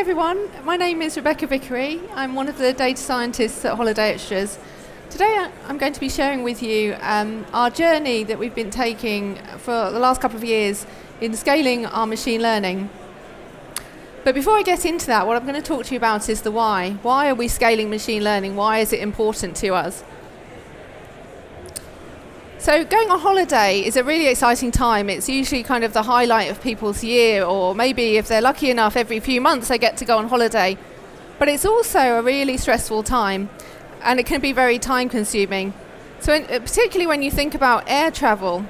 everyone, my name is Rebecca Vickery. I'm one of the data scientists at Holiday Extras. Today I'm going to be sharing with you our journey that we've been taking for the last couple of years in scaling our machine learning. But before I get into that, what I'm going to talk to you about is the why. Why are we scaling machine learning? Why is it important to us? So going on holiday is a really exciting time. It's usually kind of the highlight of people's year, or maybe if they're lucky enough, every few months they get to go on holiday. But it's also a really stressful time, and it can be very time consuming. So particularly when you think about air travel,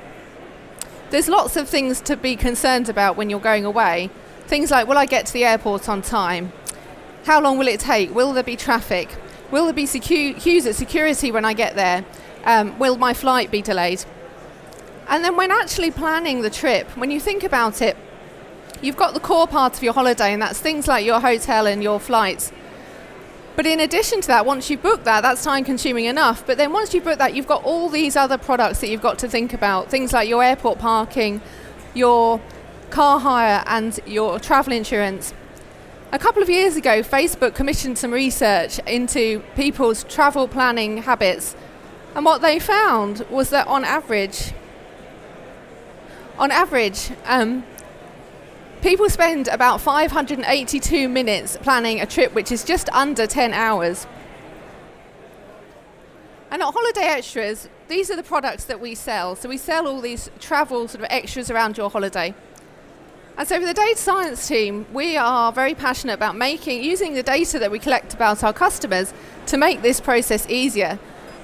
there's lots of things to be concerned about when you're going away. Things like, will I get to the airport on time? How long will it take? Will there be traffic? Will there be queues at security when I get there? Will my flight be delayed? And then when actually planning the trip, when you think about it, you've got the core part of your holiday, and that's things like your hotel and your flights. But in addition to that, once you book that, that's time consuming enough. But then once you book that, you've got all these other products that you've got to think about. Things like your airport parking, your car hire, and your travel insurance. A couple of years ago, Facebook commissioned some research into people's travel planning habits. And what they found was that on average, people spend about 582 minutes planning a trip, which is just under 10 hours. And at Holiday Extras, these are the products that we sell. So we sell all these travel sort of extras around your holiday. And so for the data science team, we are very passionate about using the data that we collect about our customers to make this process easier.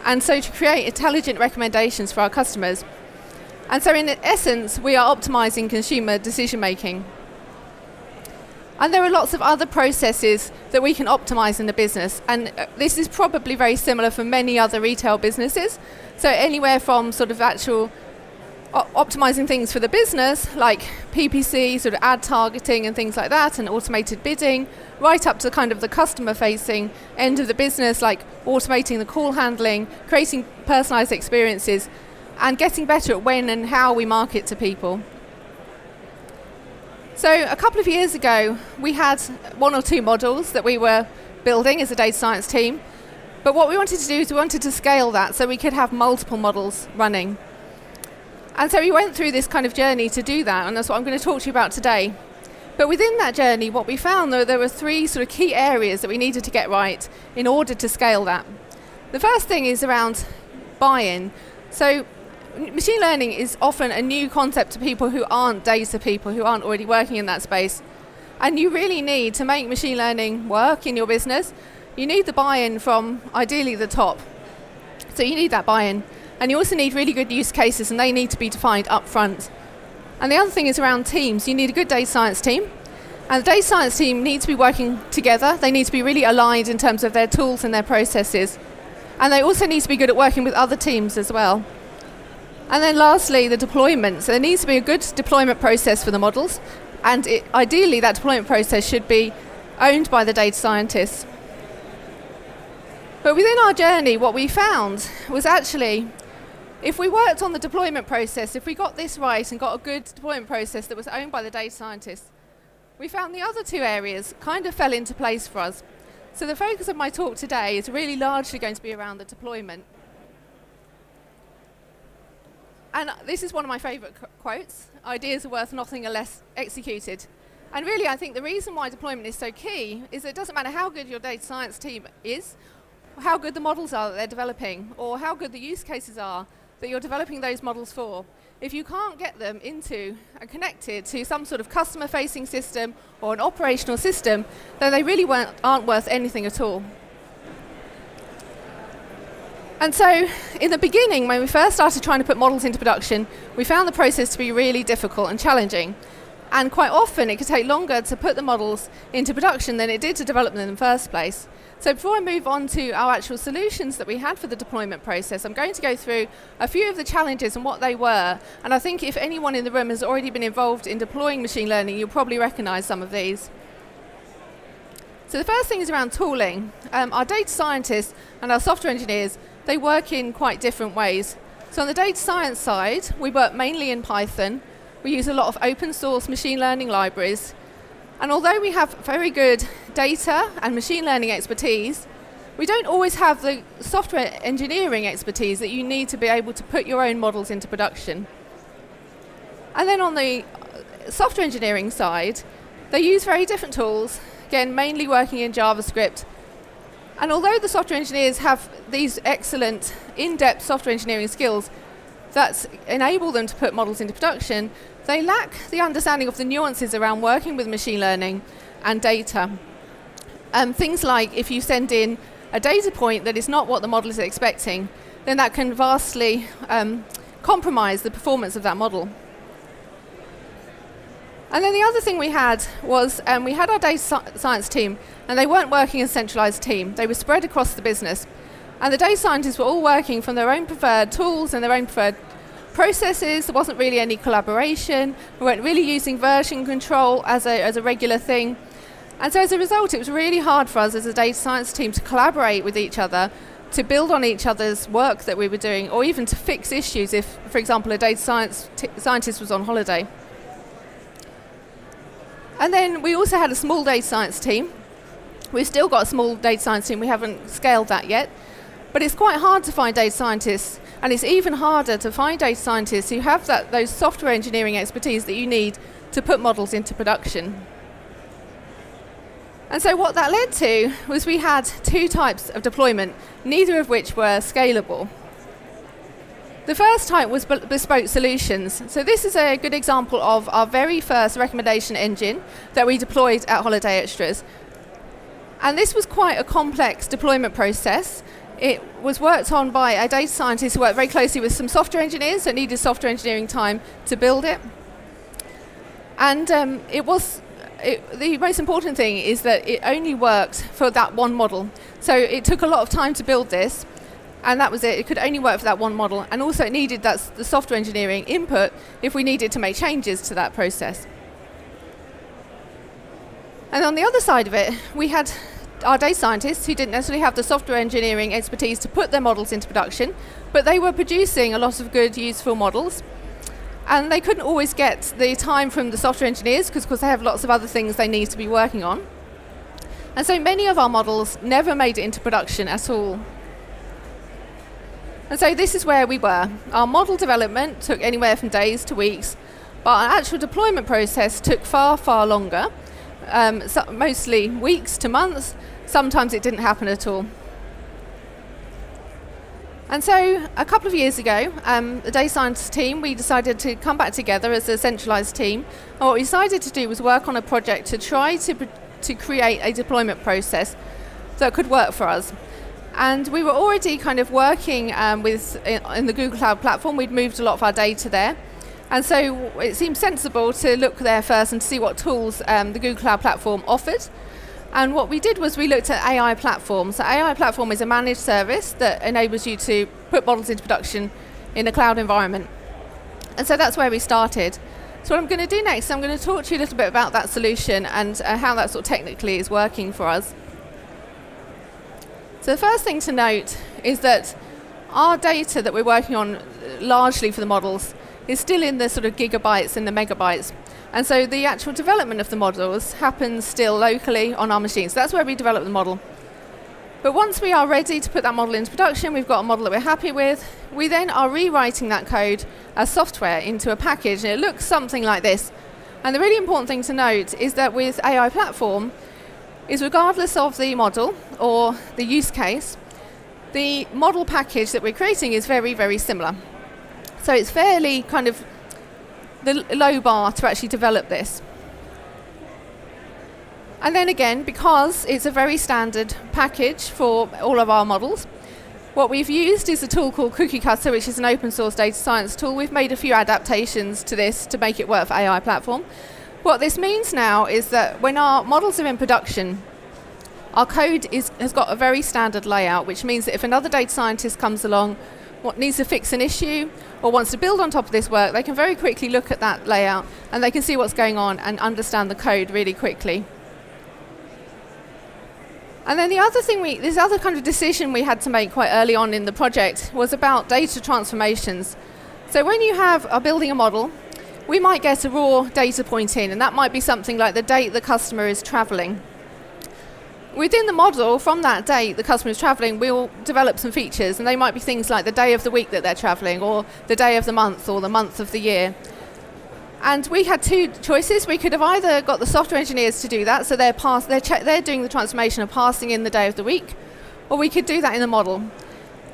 And so to create intelligent recommendations for our customers. And so in essence, we are optimizing consumer decision making. And there are lots of other processes that we can optimize in the business. And this is probably very similar for many other retail businesses. So anywhere from sort of actual optimizing things for the business, like PPC, sort of ad targeting and things like that, and automated bidding, right up to kind of the customer-facing end of the business, like automating the call handling, creating personalized experiences, and getting better at when and how we market to people. So a couple of years ago, we had one or two models that we were building as a data science team. But what we wanted to do is we wanted to scale that so we could have multiple models running. And so we went through this kind of journey to do that, and that's what I'm going to talk to you about today. But within that journey, what we found, though, there were three sort of key areas that we needed to get right in order to scale that. The first thing is around buy-in. So machine learning is often a new concept to people who aren't data people, who aren't already working in that space. And you really need to make machine learning work in your business. You need the buy-in from ideally the top. So you need that buy-in. And you also need really good use cases, and they need to be defined up front. And the other thing is around teams. You need a good data science team. And the data science team needs to be working together. They need to be really aligned in terms of their tools and their processes. And they also need to be good at working with other teams as well. And then lastly, the deployment. So there needs to be a good deployment process for the models. And ideally, that deployment process should be owned by the data scientists. But within our journey, what we found was actually, if we worked on the deployment process, if we got this right and got a good deployment process that was owned by the data scientists, we found the other two areas kind of fell into place for us. So the focus of my talk today is really largely going to be around the deployment. And this is one of my favourite quotes: ideas are worth nothing unless executed. And really, I think the reason why deployment is so key is that it doesn't matter how good your data science team is, how good the models are that they're developing, or how good the use cases are that you're developing those models for. If you can't get them into and connected to some sort of customer-facing system or an operational system, then they really aren't worth anything at all. And so, in the beginning, when we first started trying to put models into production, we found the process to be really difficult and challenging. And quite often, it could take longer to put the models into production than it did to develop them in the first place. So before I move on to our actual solutions that we had for the deployment process, I'm going to go through a few of the challenges and what they were. And I think if anyone in the room has already been involved in deploying machine learning, you'll probably recognize some of these. So the first thing is around tooling. Our data scientists and our software engineers, they work in quite different ways. So on the data science side, we work mainly in Python. We use a lot of open source machine learning libraries. And although we have very good data and machine learning expertise, we don't always have the software engineering expertise that you need to be able to put your own models into production. And then on the software engineering side, they use very different tools, again, mainly working in JavaScript. And although the software engineers have these excellent in-depth software engineering skills that enable them to put models into production, they lack the understanding of the nuances around working with machine learning and data. Things like if you send in a data point that is not what the model is expecting, then that can vastly compromise the performance of that model. And then the other thing we had was we had our data science team, and they weren't working as a centralized team. They were spread across the business. And the data scientists were all working from their own preferred tools and their own preferred processes. There wasn't really any collaboration. We weren't really using version control as a regular thing. And so as a result, it was really hard for us as a data science team to collaborate with each other, to build on each other's work that we were doing, or even to fix issues if, for example, a data scientist was on holiday. And then we also had a small data science team. We've still got a small data science team. We haven't scaled that yet. But it's quite hard to find data scientists, and it's even harder to find data scientists who have those software engineering expertise that you need to put models into production. And so what that led to was we had two types of deployment, neither of which were scalable. The first type was Bespoke Solutions. So this is a good example of our very first recommendation engine that we deployed at Holiday Extras. And this was quite a complex deployment process. It was worked on by a data scientist who worked very closely with some software engineers that needed software engineering time to build it. And the most important thing is that it only worked for that one model. So it took a lot of time to build this, and that was it. It could only work for that one model, and also it needed the software engineering input if we needed to make changes to that process. And on the other side of it, we had our data scientists who didn't necessarily have the software engineering expertise to put their models into production, but they were producing a lot of good, useful models. And they couldn't always get the time from the software engineers because, of course, they have lots of other things they need to be working on. And so many of our models never made it into production at all. And so this is where we were. Our model development took anywhere from days to weeks, but our actual deployment process took far, far longer, mostly weeks to months. Sometimes it didn't happen at all. And so a couple of years ago, the data science team, we decided to come back together as a centralized team. And what we decided to do was work on a project to try to create a deployment process that could work for us. And we were already kind of working in the Google Cloud platform. We'd moved a lot of our data there. And so it seemed sensible to look there first and see what tools the Google Cloud platform offered. And what we did was we looked at AI Platform. So AI Platform is a managed service that enables you to put models into production in a cloud environment. And so that's where we started. So what I'm going to do next, I'm going to talk to you a little bit about that solution and how that sort of technically is working for us. So the first thing to note is that our data that we're working on largely for the models is still in the sort of gigabytes and the megabytes. And so the actual development of the models happens still locally on our machines. So that's where we develop the model. But once we are ready to put that model into production, we've got a model that we're happy with, we then are rewriting that code as software into a package, and it looks something like this. And the really important thing to note is that with AI Platform, is regardless of the model or the use case, the model package that we're creating is very, very similar. So it's fairly kind of the low bar to actually develop this. And then again, because it's a very standard package for all of our models, what we've used is a tool called Cookie Cutter, which is an open source data science tool. We've made a few adaptations to this to make it work for AI Platform. What this means now is that when our models are in production, our code has got a very standard layout, which means that if another data scientist comes along, needs to fix an issue or wants to build on top of this work, they can very quickly look at that layout and they can see what's going on and understand the code really quickly. And then this other kind of decision we had to make quite early on in the project was about data transformations. So when you are building a model, we might get a raw data point in, and that might be something like the date the customer is traveling. within the model, from that date the customer is travelling, we'll develop some features, and they might be things like the day of the week that they're travelling, or the day of the month, or the month of the year. And we had two choices. We could have either got the software engineers to do that, so they're doing the transformation of passing in the day of the week, or we could do that in the model.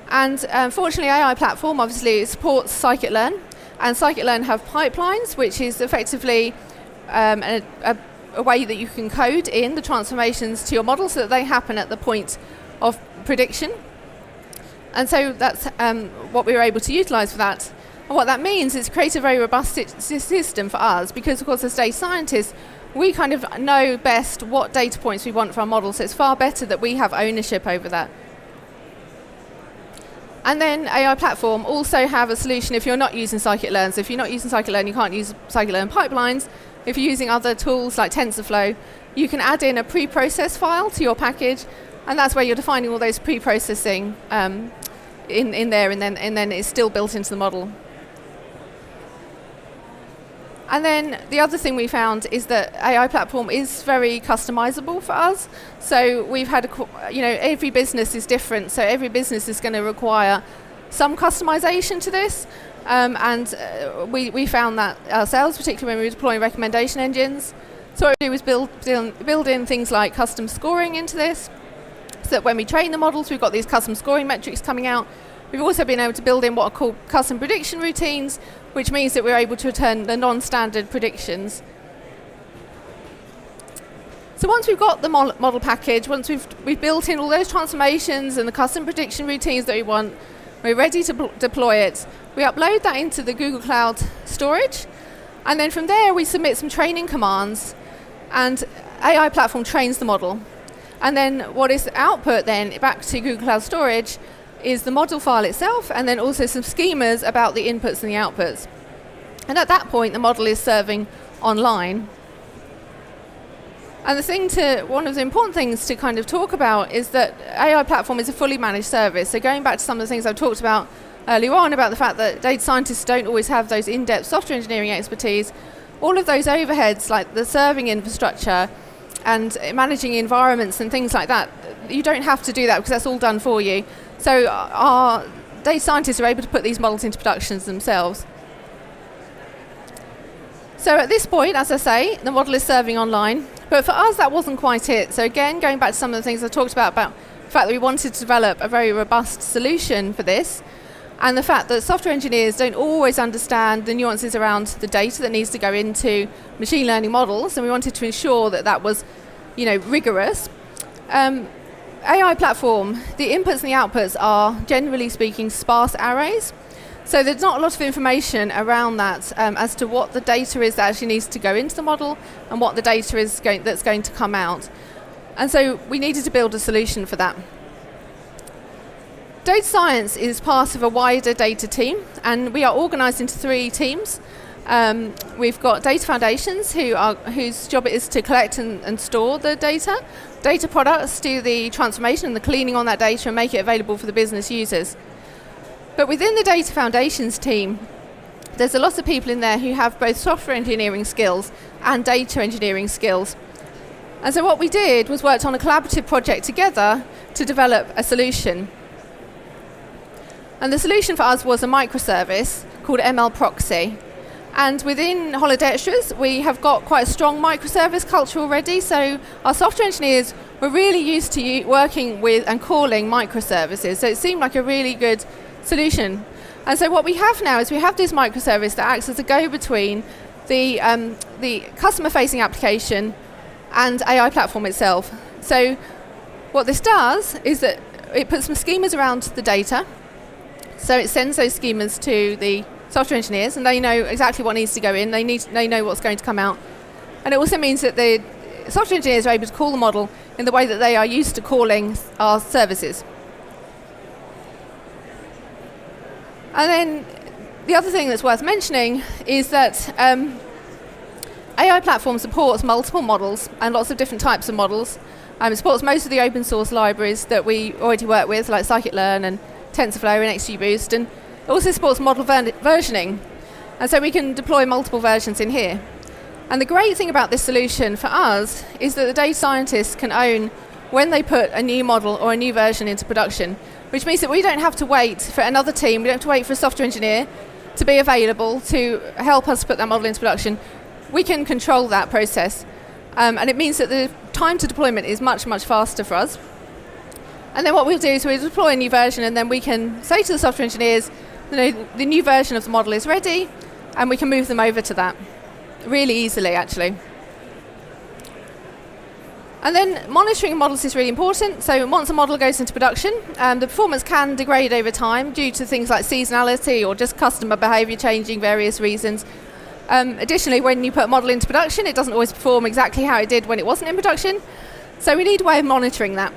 And fortunately, AI platform obviously supports scikit-learn, and scikit-learn have pipelines, which is effectively a way that you can code in the transformations to your model so that they happen at the point of prediction. And so that's what we were able to utilise for that. And what that means is create a very robust system for us, because of course as data scientists we kind of know best what data points we want for our model, so it's far better that we have ownership over that. And then AI platform also have a solution if you're not using scikit-learn. So if you're not using scikit-learn, you can't use scikit-learn pipelines. If you're using other tools like TensorFlow, you can add in a pre-process file to your package, and that's where you're defining all those pre-processing in there, and then it's still built into the model. And then the other thing we found is that AI platform is very customizable for us. So we've had, every business is different, so every business is going to require some customization to this. We found that ourselves, particularly when we were deploying recommendation engines. So what we do was build in things like custom scoring into this, so that when we train the models, we've got these custom scoring metrics coming out. We've also been able to build in what are called custom prediction routines, which means that we're able to return the non-standard predictions. So once we've got the model package, once we've built in all those transformations and the custom prediction routines that we want, we're ready to deploy it. We upload that into the Google Cloud storage, and then from there we submit some training commands, and AI platform trains the model. And then what is output then back to Google Cloud storage is the model file itself, and then also some schemas about the inputs and the outputs. And at that point the model is serving online. And one of the important things to kind of talk about is that AI platform is a fully managed service. So going back to some of the things I've talked about earlier on about the fact that data scientists don't always have those in-depth software engineering expertise, all of those overheads like the serving infrastructure and managing environments and things like that, you don't have to do that because that's all done for you. So our data scientists are able to put these models into productions themselves. So at this point, as I say, the model is serving online. But for us, that wasn't quite it. So again, going back to some of the things I talked about the fact that we wanted to develop a very robust solution for this, and the fact that software engineers don't always understand the nuances around the data that needs to go into machine learning models, and we wanted to ensure that that was, rigorous. AI platform, the inputs and the outputs are, generally speaking, sparse arrays. So there's not a lot of information around that as to what the data is that actually needs to go into the model and what the data is that's going to come out. And so we needed to build a solution for that. Data science is part of a wider data team, and we are organised into 3 teams. We've got data foundations whose job it is to collect and store the data. Data products do the transformation and the cleaning on that data and make it available for the business users. But within the data foundations team, there's a lot of people in there who have both software engineering skills and data engineering skills. And so what we did was worked on a collaborative project together to develop a solution. And the solution for us was a microservice called ML Proxy. And within Holiday Extras, we have got quite a strong microservice culture already. So our software engineers were really used to working with and calling microservices. So it seemed like a really good solution. And so what we have now is we have this microservice that acts as a go-between the customer-facing application and AI platform itself. So what this does is that it puts some schemas around the data. So it sends those schemas to the software engineers, and they know exactly what needs to go in. They know what's going to come out. And it also means that the software engineers are able to call the model in the way that they are used to calling our services. And then the other thing that's worth mentioning is that AI platform supports multiple models and lots of different types of models. It supports most of the open source libraries that we already work with, like scikit-learn and TensorFlow and XGBoost, and it also supports model versioning. And so we can deploy multiple versions in here. And the great thing about this solution for us is that the data scientists can own when they put a new model or a new version into production, which means that we don't have to wait for another team, we don't have to wait for a software engineer to be available to help us put that model into production. We can control that process. And it means that the time to deployment is much, much faster for us. And then what we'll do is we'll deploy a new version, and then we can say to the software engineers, the new version of the model is ready, and we can move them over to that really easily, actually. And then monitoring models is really important. So once a model goes into production, the performance can degrade over time due to things like seasonality or just customer behavior changing, various reasons. Additionally, when you put a model into production, it doesn't always perform exactly how it did when it wasn't in production. So we need a way of monitoring that.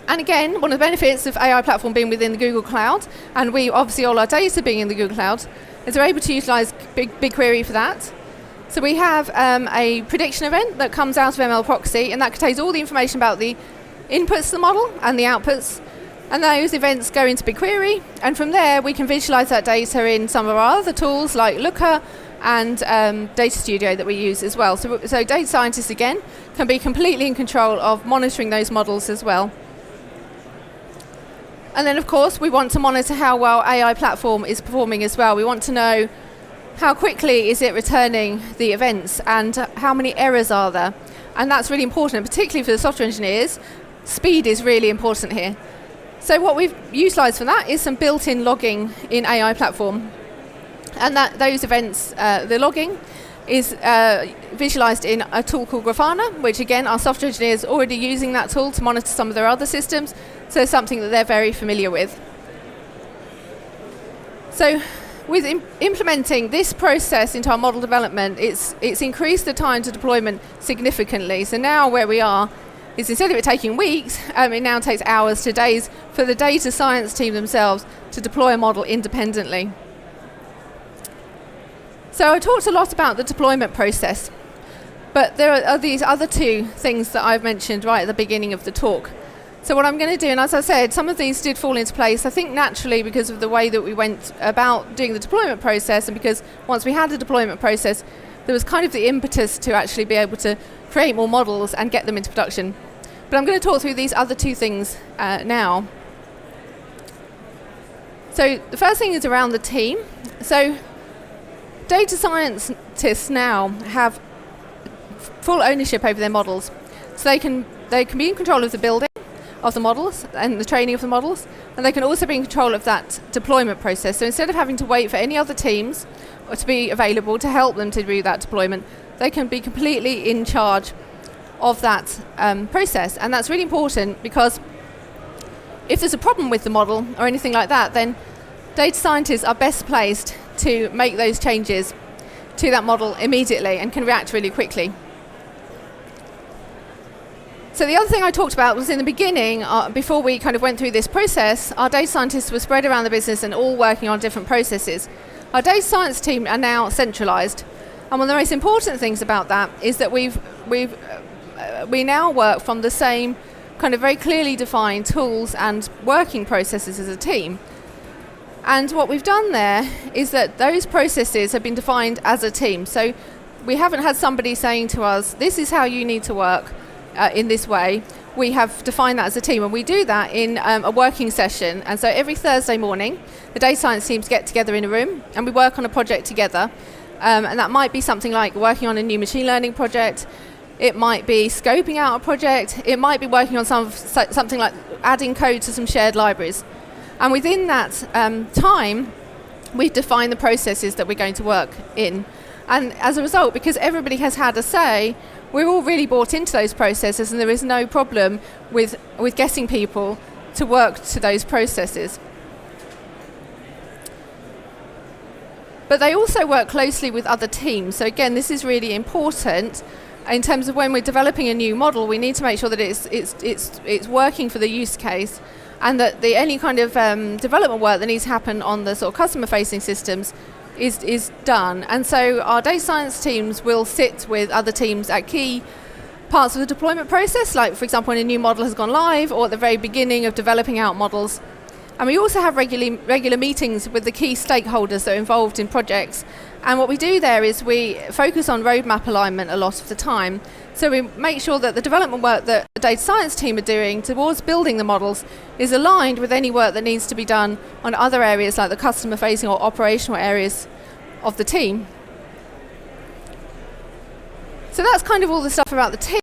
And again, one of the benefits of AI platform being within the Google Cloud, and we obviously all our data being in the Google Cloud, is we're able to utilize BigQuery for that. So we have a prediction event that comes out of ML Proxy, and that contains all the information about the inputs to the model and the outputs. And those events go into BigQuery, and from there we can visualize that data in some of our other tools like Looker and Data Studio that we use as well. So data scientists, again, can be completely in control of monitoring those models as well. And then, of course, we want to monitor how well AI platform is performing as well. We want to know how quickly is it returning the events and how many errors are there. And that's really important, particularly for the software engineers. Speed is really important here. So what we've utilized for that is some built-in logging in AI platform. And those events, the logging, is visualized in a tool called Grafana, which again, our software engineers are already using that tool to monitor some of their other systems. So it's something that they're very familiar with. So with implementing this process into our model development, it's increased the time to deployment significantly. So now where we are is, instead of it taking weeks, it now takes hours to days for the data science team themselves to deploy a model independently. So I talked a lot about the deployment process, but there are these other two things that I've mentioned right at the beginning of the talk. So what I'm going to do, and as I said, some of these did fall into place, I think naturally because of the way that we went about doing the deployment process, and because once we had a deployment process, there was kind of the impetus to actually be able to create more models and get them into production. But I'm going to talk through these other two things now. So the first thing is around the team. So data scientists now have full ownership over their models. So they can be in control of the building of the models and the training of the models, and they can also be in control of that deployment process. So instead of having to wait for any other teams to be available to help them to do that deployment, they can be completely in charge of that process. And that's really important, because if there's a problem with the model or anything like that, then data scientists are best placed to make those changes to that model immediately and can react really quickly. So the other thing I talked about was in the beginning, before we kind of went through this process, our data scientists were spread around the business and all working on different processes. Our data science team are now centralized. And one of the most important things about that is that we now work from the same kind of very clearly defined tools and working processes as a team. And what we've done there is that those processes have been defined as a team. So we haven't had somebody saying to us, this is how you need to work in this way. We have defined that as a team, and we do that in a working session. And so every Thursday morning, the data science teams get together in a room and we work on a project together. And that might be something like working on a new machine learning project. It might be scoping out a project. It might be working on something like adding code to some shared libraries. And within that time, we've defined the processes that we're going to work in. And as a result, because everybody has had a say, we're all really bought into those processes, and there is no problem with getting people to work to those processes. But they also work closely with other teams. So again, this is really important. In terms of when we're developing a new model, we need to make sure that it's working for the use case, and that any kind of development work that needs to happen on the sort of customer-facing systems is done. And so our data science teams will sit with other teams at key parts of the deployment process, like, for example, when a new model has gone live, or at the very beginning of developing out models. And we also have regular meetings with the key stakeholders that are involved in projects. And what we do there is we focus on roadmap alignment a lot of the time. So we make sure that the development work that the data science team are doing towards building the models is aligned with any work that needs to be done on other areas like the customer facing or operational areas of the team. So that's kind of all the stuff about the team.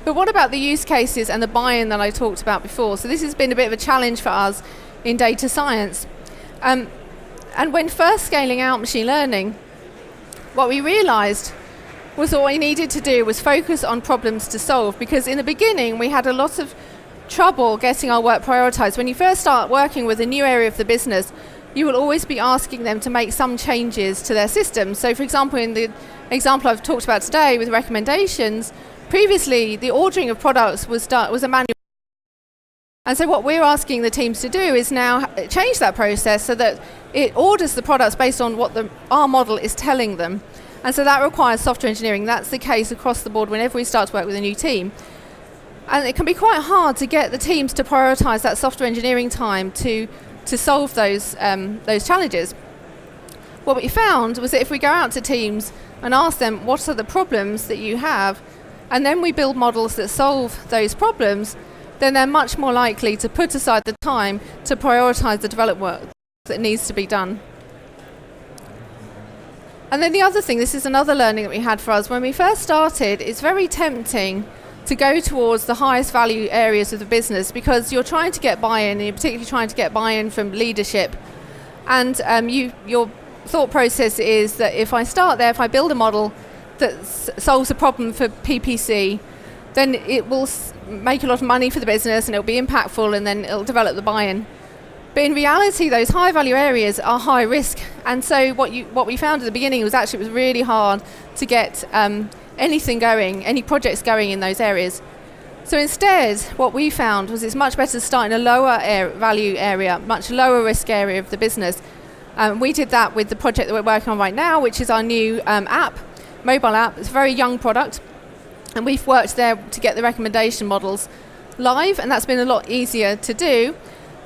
But what about the use cases and the buy-in that I talked about before? So this has been a bit of a challenge for us in data science. And when first scaling out machine learning, what we realized was all we needed to do was focus on problems to solve, because in the beginning we had a lot of trouble getting our work prioritized. When you first start working with a new area of the business, you will always be asking them to make some changes to their system. So for example, in the example I've talked about today with recommendations, previously the ordering of products was a manual. And so what we're asking the teams to do is now change that process so that it orders the products based on what our model is telling them. And so that requires software engineering. That's the case across the board whenever we start to work with a new team. And it can be quite hard to get the teams to prioritize that software engineering time to solve those challenges. What we found was that if we go out to teams and ask them what are the problems that you have, and then we build models that solve those problems, then they're much more likely to put aside the time to prioritize the development work that needs to be done. And then the other thing, this is another learning that we had for us, when we first started, it's very tempting to go towards the highest value areas of the business because you're trying to get buy-in, and you're particularly trying to get buy-in from leadership. And your thought process is that if I start there, if I build a model that solves a problem for PPC, then it will make a lot of money for the business and it'll be impactful, and then it'll develop the buy-in. But in reality, those high value areas are high risk. And so what we found at the beginning was actually it was really hard to get anything going, any projects going in those areas. So instead, what we found was it's much better to start in a lower value area, much lower risk area of the business. We did that with the project that we're working on right now, which is our new mobile app. It's a very young product. And we've worked there to get the recommendation models live, and that's been a lot easier to do.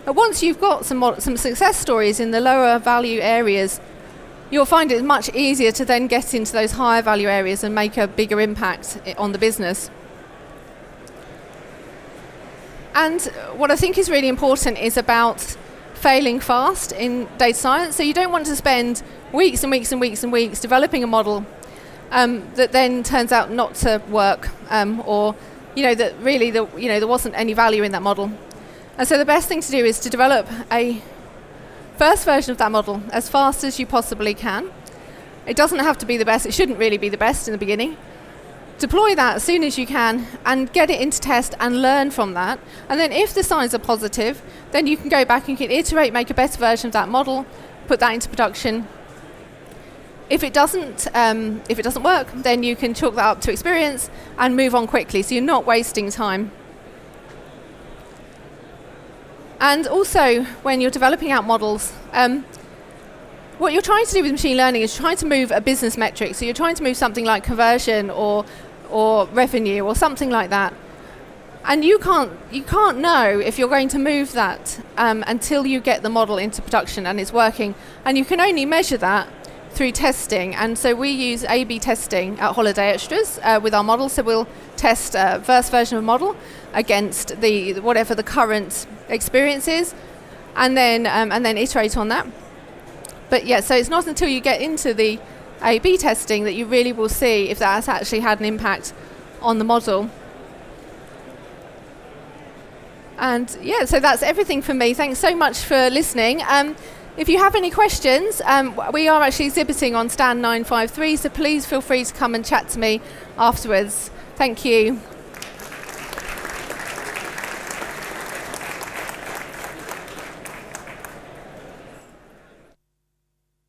But once you've got some success stories in the lower value areas, you'll find it much easier to then get into those higher value areas and make a bigger impact on the business. And what I think is really important is about failing fast in data science. So you don't want to spend weeks and weeks and weeks and weeks developing a model that then turns out not to work, or that really there wasn't any value in that model. And so the best thing to do is to develop a first version of that model as fast as you possibly can. It doesn't have to be the best, it shouldn't really be the best in the beginning. Deploy that as soon as you can and get it into test and learn from that. And then if the signs are positive, then you can go back and you can iterate, make a better version of that model, put that into production. If it doesn't work, then you can chalk that up to experience and move on quickly, so you're not wasting time. And also, when you're developing out models, what you're trying to do with machine learning is trying to move a business metric. So you're trying to move something like conversion or revenue or something like that. And you can't know if you're going to move that until you get the model into production and it's working. And you can only measure that through testing. And so we use A/B testing at Holiday Extras with our model. So we'll test first version of a model against whatever the current experience is, and then iterate on that. But yeah, so it's not until you get into the A/B testing that you really will see if that's actually had an impact on the model. And yeah, so that's everything from me. Thanks so much for listening. If you have any questions, we are actually exhibiting on stand 953, so please feel free to come and chat to me afterwards. Thank you.